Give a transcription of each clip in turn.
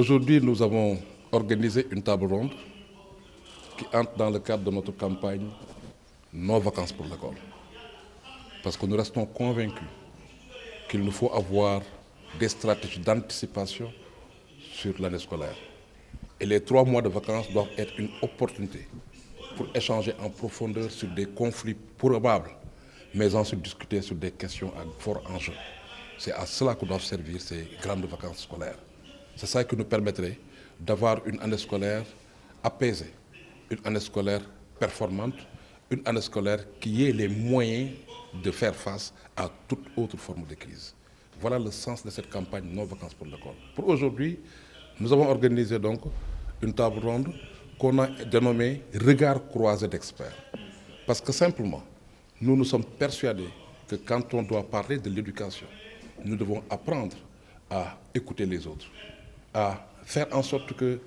Aujourd'hui, nous avons organisé une table ronde qui entre dans le cadre de notre campagne Nos vacances pour l'école. Parce que nous restons convaincus qu'il nous faut avoir des stratégies d'anticipation sur l'année scolaire. Et les 3 mois de vacances doivent être une opportunité pour échanger en profondeur sur des conflits probables, mais ensuite discuter sur des questions à fort enjeu. C'est à cela que doivent servir ces grandes vacances scolaires. C'est ça qui nous permettrait d'avoir une année scolaire apaisée, une année scolaire performante, une année scolaire qui ait les moyens de faire face à toute autre forme de crise. Voilà le sens de cette campagne Nos vacances pour l'école. Pour aujourd'hui, nous avons organisé donc une table ronde qu'on a dénommée Regard croisé d'experts. Parce que simplement, nous sommes persuadés que quand on doit parler de l'éducation, nous devons apprendre à écouter les autres, à faire en sorte que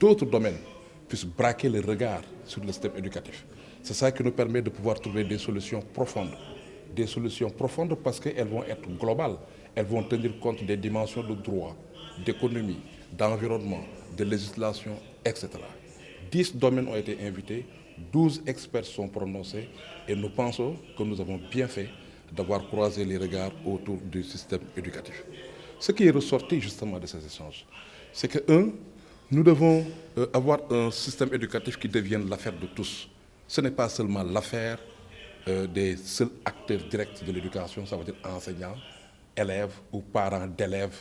d'autres domaines puissent braquer le regard sur le système éducatif. C'est ça qui nous permet de pouvoir trouver des solutions profondes. Des solutions profondes parce qu'elles vont être globales. Elles vont tenir compte des dimensions de droit, d'économie, d'environnement, de législation, etc. 10 domaines ont été invités, 12 experts sont prononcés et nous pensons que nous avons bien fait d'avoir croisé les regards autour du système éducatif. Ce qui est ressorti justement de ces échanges, c'est que, nous devons avoir un système éducatif qui devienne l'affaire de tous. Ce n'est pas seulement l'affaire des seuls acteurs directs de l'éducation, ça veut dire enseignants, élèves ou parents d'élèves,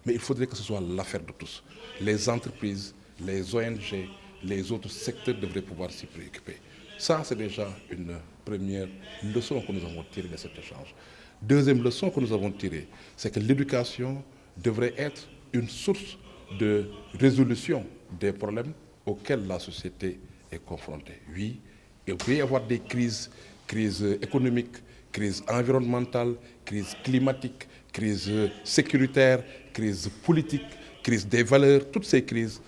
mais il faudrait que ce soit l'affaire de tous. Les entreprises, les ONG, les autres secteurs devraient pouvoir s'y préoccuper. Ça, c'est déjà une première leçon que nous avons tirée de cet échange. Deuxième leçon que nous avons tirée, c'est que l'éducation devrait être une source de résolution des problèmes auxquels la société est confrontée. Oui, il peut y avoir des crises économiques, crises environnementales, crises climatiques, crises sécuritaires, crises politiques, crises des valeurs. Toutes ces crises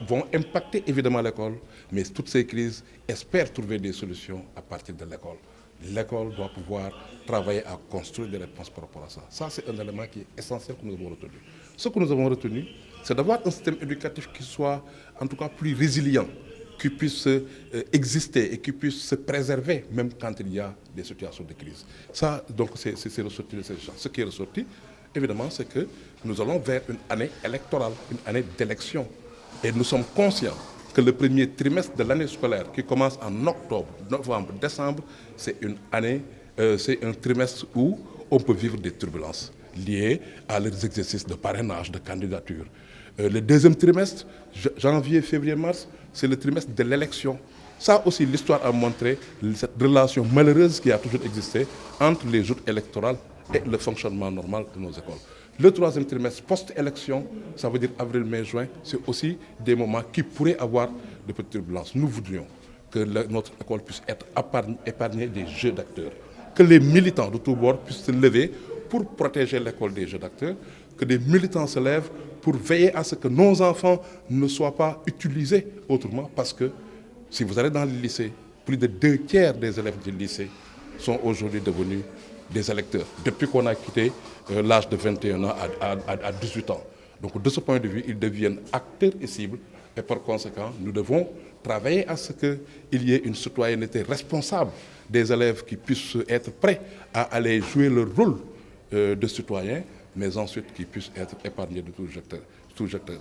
vont impacter évidemment l'école, mais toutes ces crises espèrent trouver des solutions à partir de l'école. L'école doit pouvoir travailler à construire des réponses par rapport à ça. Ça, c'est un élément qui est essentiel que nous avons retenu. Ce que nous avons retenu, c'est d'avoir un système éducatif qui soit en tout cas plus résilient, qui puisse exister et qui puisse se préserver même quand il y a des situations de crise. Ça, donc, c'est ressorti de ces gens. Ce qui est ressorti, évidemment, c'est que nous allons vers une année électorale, une année d'élection. Et nous sommes conscients que le premier trimestre de l'année scolaire, qui commence en octobre, novembre, décembre, c'est un trimestre où on peut vivre des turbulences liées à leurs exercices de parrainage, de candidature. Le deuxième trimestre, janvier, février, mars, c'est le trimestre de l'élection. Ça aussi, l'histoire a montré cette relation malheureuse qui a toujours existé entre les joutes électorales et le fonctionnement normal de nos écoles. Le troisième trimestre post-élection, ça veut dire avril, mai, juin, c'est aussi des moments qui pourraient avoir de petites turbulences. Nous voudrions que notre école puisse être épargnée des jeux d'acteurs, que les militants de tous bords puissent se lever pour protéger l'école des jeux d'acteurs, que des militants se lèvent pour veiller à ce que nos enfants ne soient pas utilisés autrement, parce que si vous allez dans le lycée, plus de 2/3 des élèves du lycée sont aujourd'hui devenus des électeurs, depuis qu'on a quitté l'âge de 21 ans à 18 ans. Donc de ce point de vue, ils deviennent acteurs et cibles, et par conséquent, nous devons travailler à ce qu'il y ait une citoyenneté responsable des élèves qui puissent être prêts à aller jouer leur rôle de citoyens, mais ensuite qui puissent être épargnés de tout jeteur.